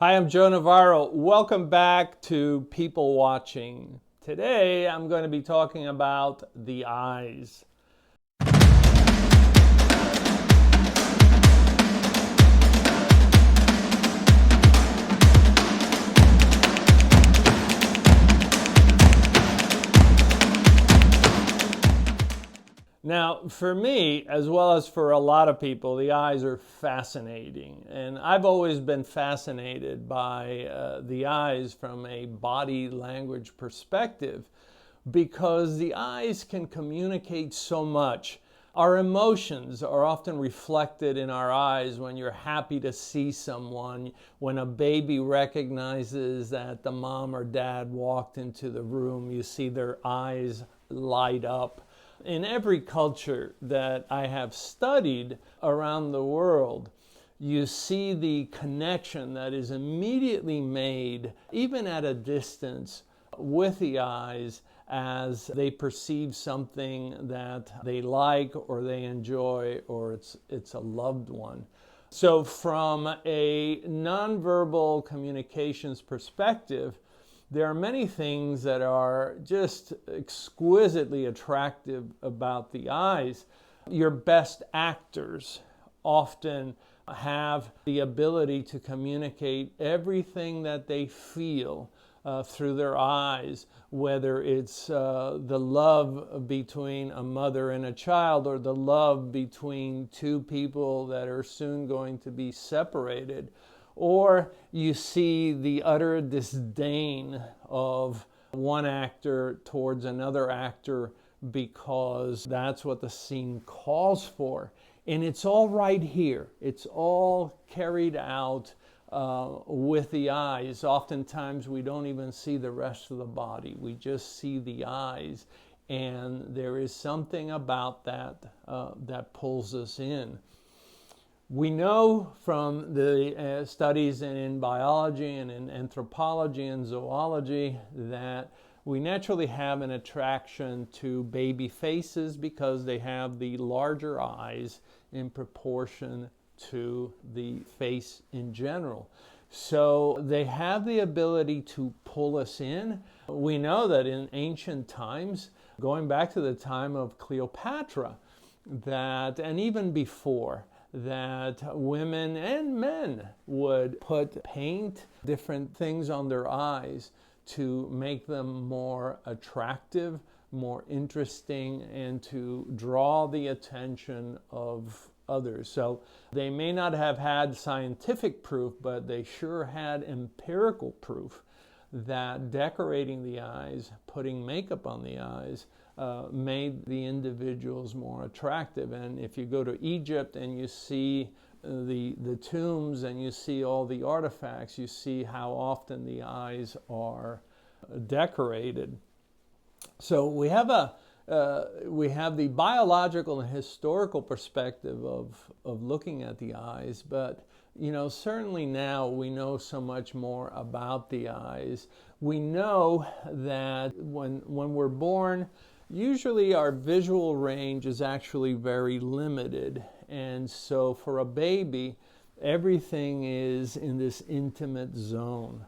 Hi, I'm Joe Navarro. Welcome back to People Watching. Today I'm going to be talking about the eyes. Now, for me, as well as for a lot of people, the eyes are fascinating. And I've always been fascinated by the eyes from a body language perspective because the eyes can communicate so much. Our emotions are often reflected in our eyes when you're happy to see someone, when a baby recognizes that the mom or dad walked into the room, you see their eyes light up. In every culture that I have studied around the world, you see the connection that is immediately made, even at a distance, with the eyes as they perceive something that they like or they enjoy or it's a loved one. So from a nonverbal communications perspective, there are many things that are just exquisitely attractive about the eyes. Your best actors often have the ability to communicate everything that they feel through their eyes, whether it's the love between a mother and a child or the love between two people that are soon going to be separated. Or you see the utter disdain of one actor towards another actor because that's what the scene calls for. And it's all right here. It's all carried out with the eyes. Oftentimes we don't even see the rest of the body. We just see the eyes. And there is something about that that pulls us in. We know from the studies in biology and in anthropology and zoology that we naturally have an attraction to baby faces because they have the larger eyes in proportion to the face in general. So they have the ability to pull us in. We know that in ancient times, going back to the time of Cleopatra, and even before, that women and men would put paint, different things on their eyes to make them more attractive, more interesting, and to draw the attention of others. So they may not have had scientific proof, but they sure had empirical proof that decorating the eyes, putting makeup on the eyes, made the individuals more attractive. And if you go to Egypt and you see the tombs and you see all the artifacts, you see how often the eyes are decorated. So we have the biological and historical perspective of looking at the eyes, but certainly now we know so much more about the eyes. We know that when we're born, usually our visual range is actually very limited. And so for a baby, everything is in this intimate zone.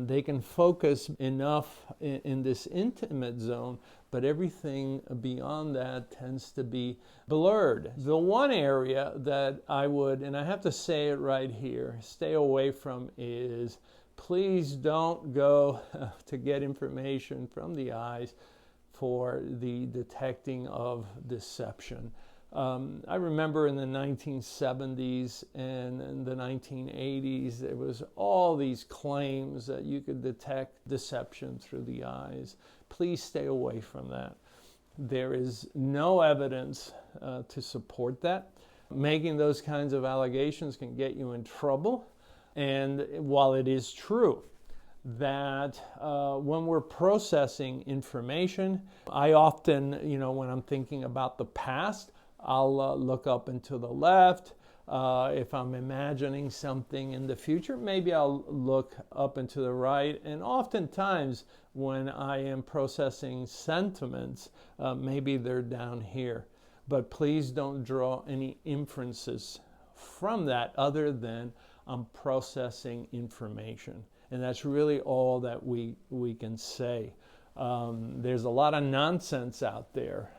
They can focus enough in this intimate zone, but everything beyond that tends to be blurred. The one area that I would, and I have to say it right here, stay away from is please don't go to get information from the eyes for the detecting of deception. I remember in the 1970s and in the 1980s, there was all these claims that you could detect deception through the eyes. Please stay away from that. There is no evidence to support that. Making those kinds of allegations can get you in trouble. And while it is true that when we're processing information, I often, when I'm thinking about the past, I'll look up and to the left. If I'm imagining something in the future, maybe I'll look up and to the right. And oftentimes when I am processing sentiments, maybe they're down here. But please don't draw any inferences from that other than on processing information. And that's really all that we can say. There's a lot of nonsense out there.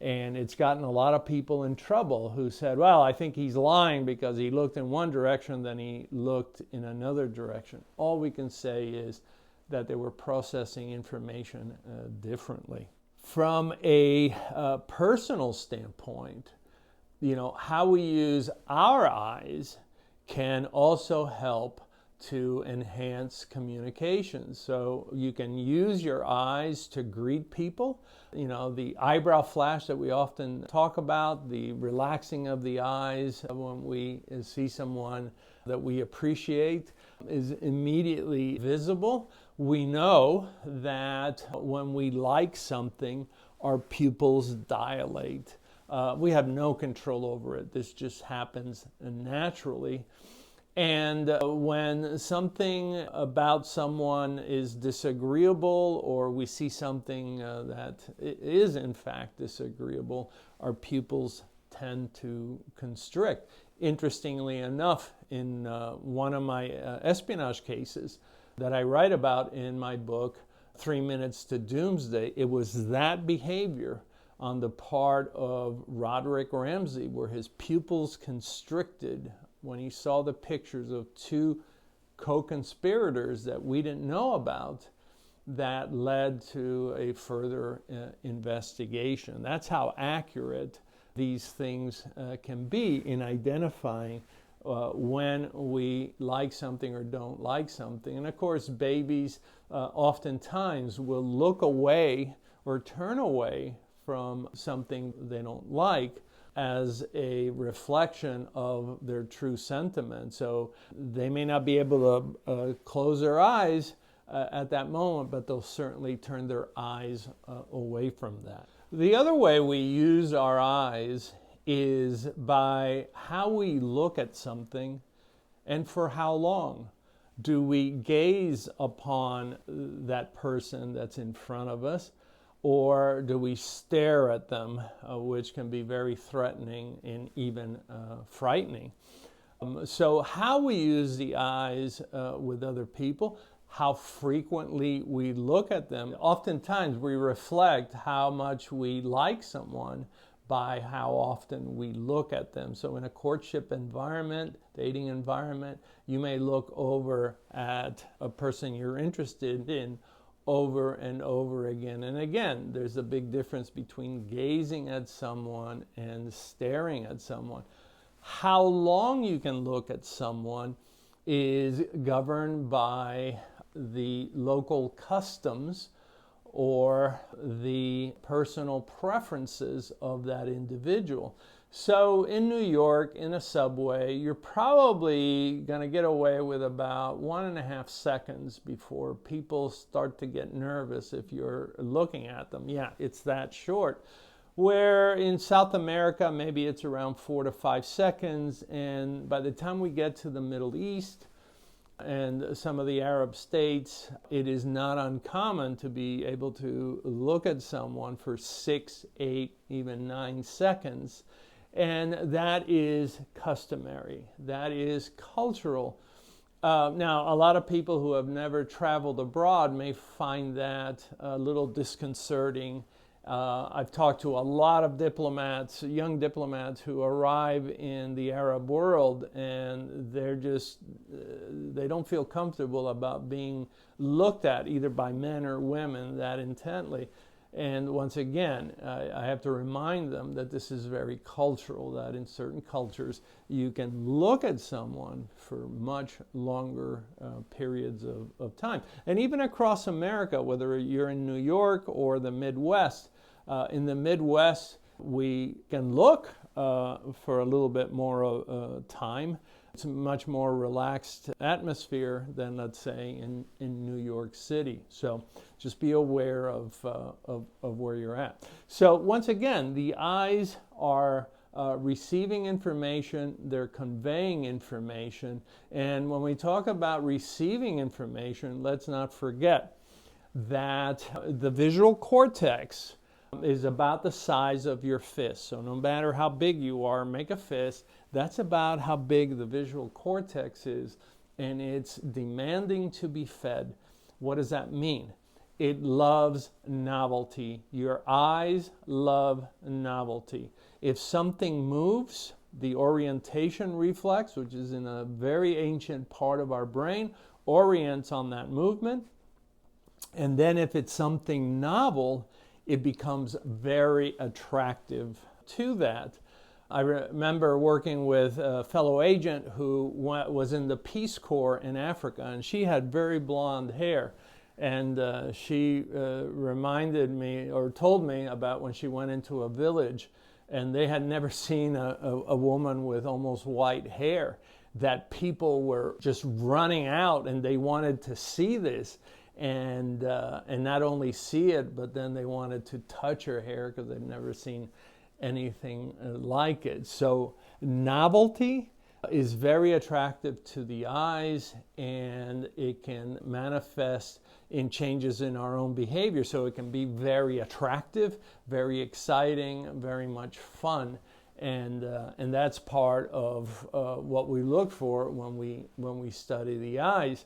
And it's gotten a lot of people in trouble who said, well, I think he's lying because he looked in one direction, then he looked in another direction. All we can say is that they were processing information differently. From a personal standpoint, how we use our eyes can also help to enhance communication. So you can use your eyes to greet people. The eyebrow flash that we often talk about, the relaxing of the eyes when we see someone that we appreciate is immediately visible. We know that when we like something, our pupils dilate. We have no control over it. This just happens naturally. And when something about someone is disagreeable, or we see something that is in fact disagreeable, our pupils tend to constrict. Interestingly enough, in one of my espionage cases that I write about in my book, 3 Minutes to Doomsday, it was that behavior on the part of Roderick Ramsey where his pupils constricted when he saw the pictures of two co-conspirators that we didn't know about, that led to a further investigation. That's how accurate these things can be in identifying when we like something or don't like something. And of course, babies oftentimes will look away or turn away from something they don't like as a reflection of their true sentiment. So they may not be able to close their eyes at that moment, but they'll certainly turn their eyes away from that. The other way we use our eyes is by how we look at something and for how long. Do we gaze upon that person that's in front of us, or do we stare at them, which can be very threatening and even frightening? So how we use the eyes with other people, how frequently we look at them. Oftentimes we reflect how much we like someone by how often we look at them. So in a courtship environment, dating environment, you may look over at a person you're interested in over and over again. And again, there's a big difference between gazing at someone and staring at someone. How long you can look at someone is governed by the local customs or the personal preferences of that individual. So in New York, in a subway, you're probably going to get away with about 1.5 seconds before people start to get nervous if you're looking at them. Yeah, it's that short. Where in South America, maybe it's around 4 to 5 seconds. And by the time we get to the Middle East and some of the Arab states, it is not uncommon to be able to look at someone for 6, 8, even 9 seconds. And that is customary. That is cultural. Now, a lot of people who have never traveled abroad may find that a little disconcerting. I've talked to a lot of diplomats, young diplomats who arrive in the Arab world, and they don't feel comfortable about being looked at either by men or women that intently. And once again, I have to remind them that this is very cultural, that in certain cultures you can look at someone for much longer periods of time. And even across America, whether you're in New York or the Midwest, in the Midwest we can look for a little bit more time. It's a much more relaxed atmosphere than, let's say, in New York City. So just be aware of where you're at. So once again, the eyes are receiving information, they're conveying information. And when we talk about receiving information, let's not forget that the visual cortex is about the size of your fist. So no matter how big you are, make a fist. That's about how big the visual cortex is, and it's demanding to be fed. What does that mean? It loves novelty. Your eyes love novelty. If something moves, the orientation reflex, which is in a very ancient part of our brain, orients on that movement. And then if it's something novel, it becomes very attractive to that. I remember working with a fellow agent who was in the Peace Corps in Africa, and she had very blonde hair. And she reminded me or told me about when she went into a village and they had never seen a woman with almost white hair, that people were just running out and they wanted to see this. And not only see it, but then they wanted to touch her hair because they'd never seen anything like it. So novelty is very attractive to the eyes, and it can manifest in changes in our own behavior. So it can be very attractive, very exciting, very much fun. And that's part of what we look for when we study the eyes.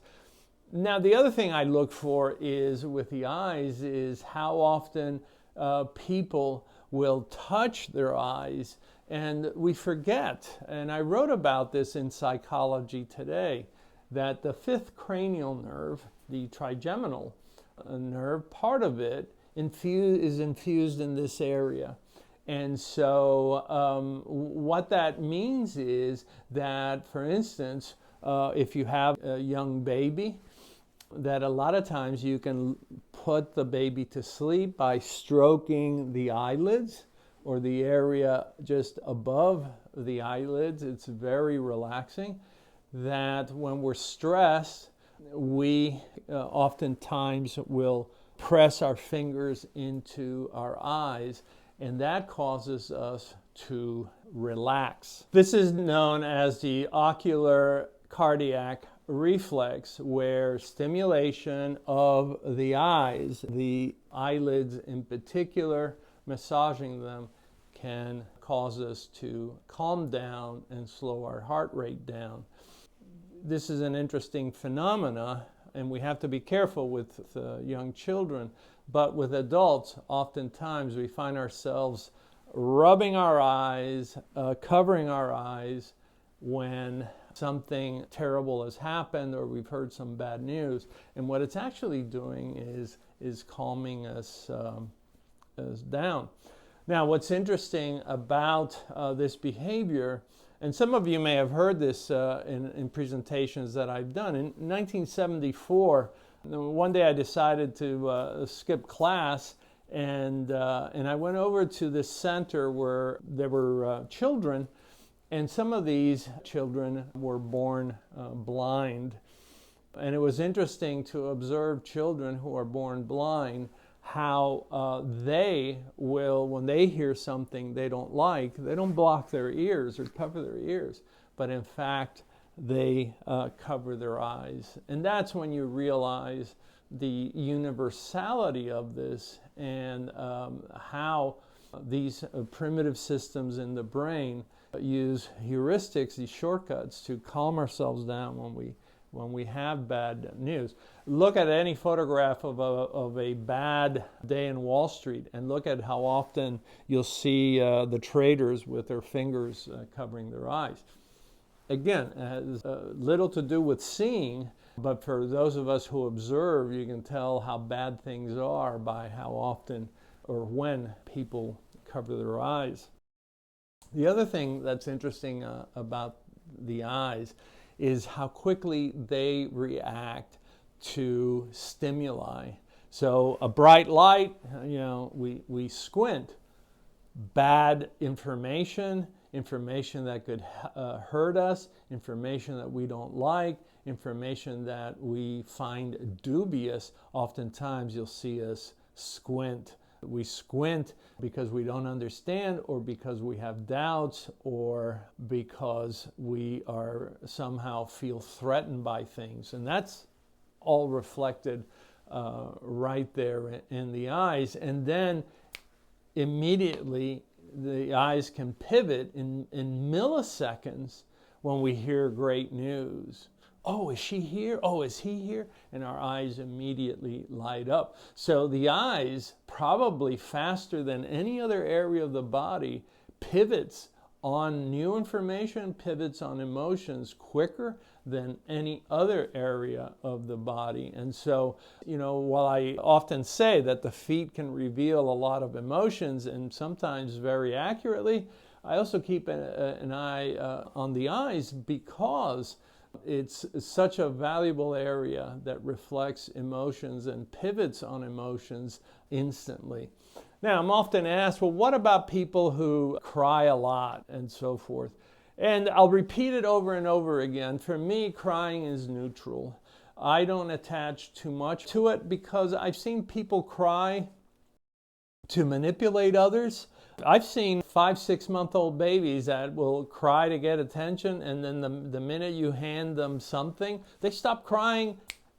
Now, the other thing I look for is with the eyes is how often people will touch their eyes, and we forget, and I wrote about this in Psychology Today, that the fifth cranial nerve, the trigeminal nerve, part of it is infused in this area. And so what that means is that, for instance, if you have a young baby, that a lot of times you can put the baby to sleep by stroking the eyelids or the area just above the eyelids. It's very relaxing. That when we're stressed, we oftentimes will press our fingers into our eyes, and that causes us to relax. This is known as the ocular cardiac reflex, where stimulation of the eyes, the eyelids in particular, massaging them, can cause us to calm down and slow our heart rate down. This is an interesting phenomena, and we have to be careful with young children, but with adults, oftentimes we find ourselves rubbing our eyes, covering our eyes when something terrible has happened or we've heard some bad news. And what it's actually doing is calming us down. Now, what's interesting about this behavior, and some of you may have heard this in presentations that I've done. In 1974, one day I decided to skip class, and I went over to this center where there were children, and some of these children were born blind. And it was interesting to observe children who are born blind, how they will, when they hear something they don't like, they don't block their ears or cover their ears, but in fact, they cover their eyes. And that's when you realize the universality of this and how these primitive systems in the brain use heuristics, these shortcuts, to calm ourselves down when we have bad news. Look at any photograph of a bad day in Wall Street, and look at how often you'll see the traders with their fingers covering their eyes. Again, it has little to do with seeing, but for those of us who observe, you can tell how bad things are by how often or when people cover their eyes. The other thing that's interesting about the eyes is how quickly they react to stimuli. So a bright light, we squint. Bad information that could hurt us, information that we don't like, information that we find dubious, oftentimes you'll see us squint. We squint because we don't understand, or because we have doubts, or because we are somehow feel threatened by things. And that's all reflected right there in the eyes. And then immediately the eyes can pivot in milliseconds when we hear great news. Oh, is she here? Oh, is he here? And our eyes immediately light up. So the eyes, probably faster than any other area of the body, pivots on new information, pivots on emotions quicker than any other area of the body. And so, while I often say that the feet can reveal a lot of emotions and sometimes very accurately, I also keep an eye on the eyes because it's such a valuable area that reflects emotions and pivots on emotions instantly. Now, I'm often asked, well, what about people who cry a lot and so forth? And I'll repeat it over and over again. For me, crying is neutral. I don't attach too much to it because I've seen people cry to manipulate others. I've seen 5-6-month-old babies that will cry to get attention, and then the minute you hand them something, they stop crying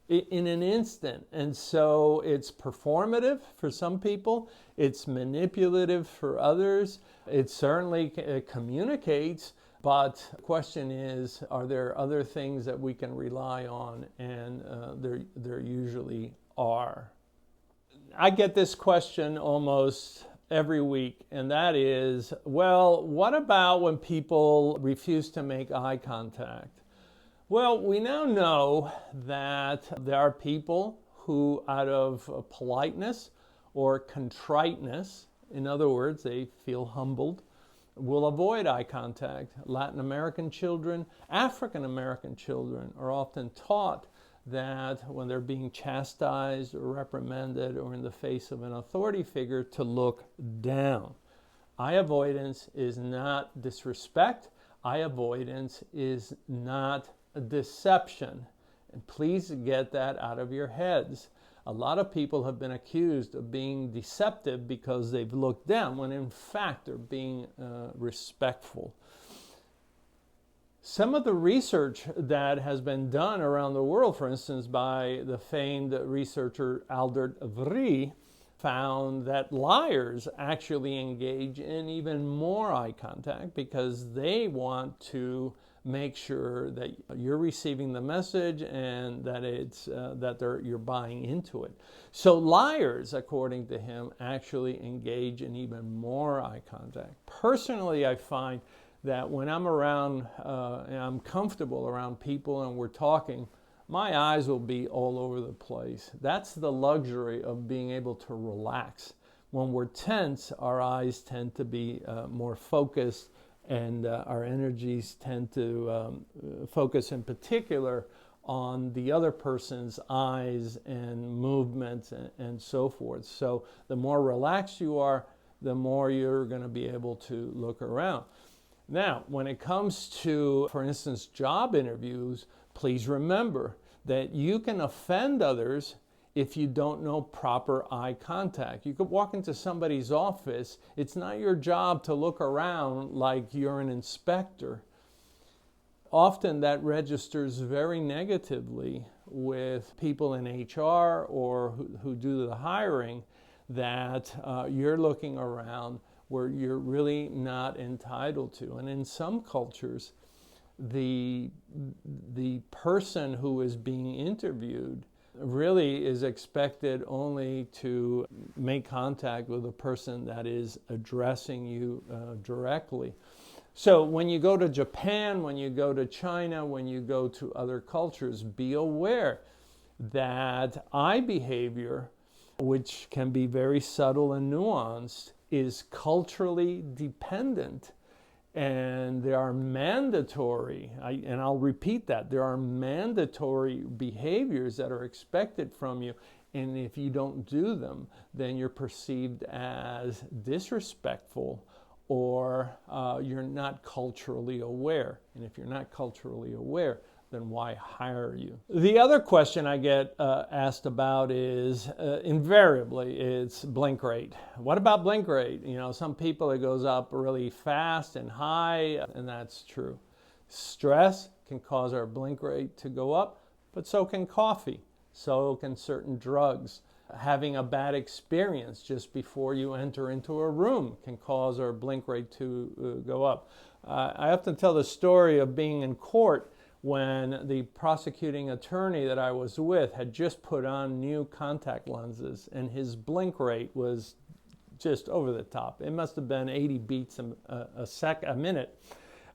in an instant. And so it's performative for some people, it's manipulative for others, it certainly communicates, but the question is, are there other things that we can rely on? And there usually are. I get this question almost every week, and that is, well, what about when people refuse to make eye contact? Well, we now know that there are people who, out of politeness or contriteness, in other words, they feel humbled, will avoid eye contact. Latin American children, African American children are often taught that when they're being chastised or reprimanded or in the face of an authority figure, to look down. Eye avoidance is not disrespect. Eye avoidance is not deception. And please get that out of your heads. A lot of people have been accused of being deceptive because they've looked down, when in fact they're being respectful. Some of the research that has been done around the world, for instance, by the famed researcher Albert Thryth, found that liars actually engage in even more eye contact because they want to make sure that you're receiving the message and that you're buying into it. So liars, according to him, actually engage in even more eye contact. Personally, I find that when I'm around and I'm comfortable around people and we're talking, my eyes will be all over the place. That's the luxury of being able to relax. When we're tense, our eyes tend to be more focused, and our energies tend to focus in particular on the other person's eyes and movements and so forth. So the more relaxed you are, the more you're going to be able to look around. Now, when it comes to, for instance, job interviews, please remember that you can offend others if you don't know proper eye contact. You could walk into somebody's office. It's not your job to look around like you're an inspector. Often that registers very negatively with people in HR or who do the hiring, that you're looking around where you're really not entitled to. And in some cultures, the person who is being interviewed really is expected only to make contact with a person that is addressing you directly. So when you go to Japan, when you go to China, when you go to other cultures, be aware that eye behavior, which can be very subtle and nuanced, is culturally dependent. And there are mandatory, and I'll repeat that, there are mandatory behaviors that are expected from you. And if you don't do them, then you're perceived as disrespectful, or you're not culturally aware. And if you're not culturally aware, then why hire you? The other question I get asked about is, invariably, it's blink rate. What about blink rate? Some people, it goes up really fast and high, and that's true. Stress can cause our blink rate to go up, but so can coffee, so can certain drugs. Having a bad experience just before you enter into a room can cause our blink rate to go up. I often tell the story of being in court when the prosecuting attorney that I was with had just put on new contact lenses, and his blink rate was just over the top. It must have been 80 beats a minute.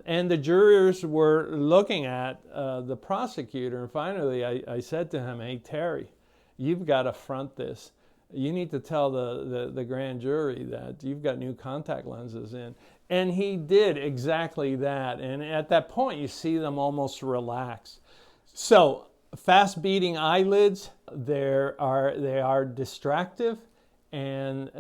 And the jurors were looking at the prosecutor, and finally I said to him, "Hey, Terry, you've got to front this. You need to tell the grand jury that you've got new contact lenses in." And he did exactly that. And at that point, you see them almost relax. So fast beating eyelids, they are distractive, and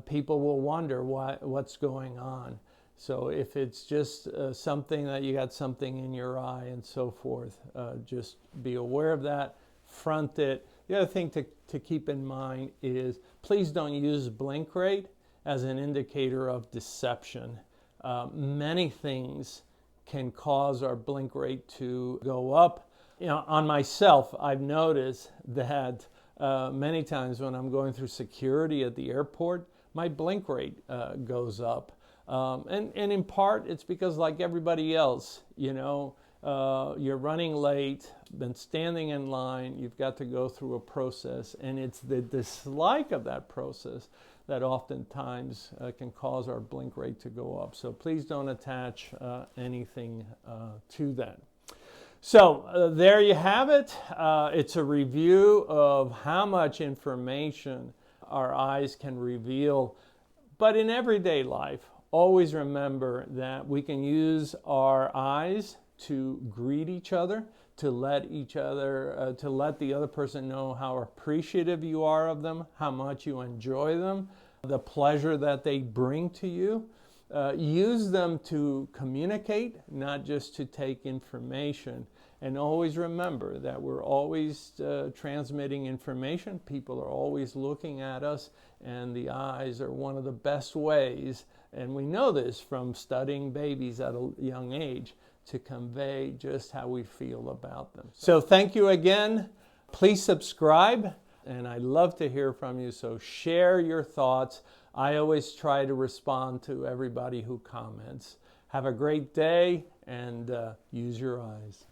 people will wonder what's going on. So if it's just something that you got something in your eye and so forth, just be aware of that, front it. The other thing to keep in mind is please don't use blink rate as an indicator of deception. Many things can cause our blink rate to go up. On myself, I've noticed that many times when I'm going through security at the airport, my blink rate goes up. And in part, it's because like everybody else, you're running late, been standing in line, you've got to go through a process, and it's the dislike of that process that oftentimes can cause our blink rate to go up. So please don't attach anything to that. So there you have it. It's a review of how much information our eyes can reveal. But in everyday life, always remember that we can use our eyes to greet each other, to let the other person know how appreciative you are of them, how much you enjoy them, the pleasure that they bring to you. Use them to communicate, not just to take information. And always remember that we're always transmitting information. People are always looking at us, and the eyes are one of the best ways, and we know this from studying babies at a young age, to convey just how we feel about them. So thank you again. Please subscribe, and I love to hear from you, so share your thoughts. I always try to respond to everybody who comments. Have a great day, and use your eyes.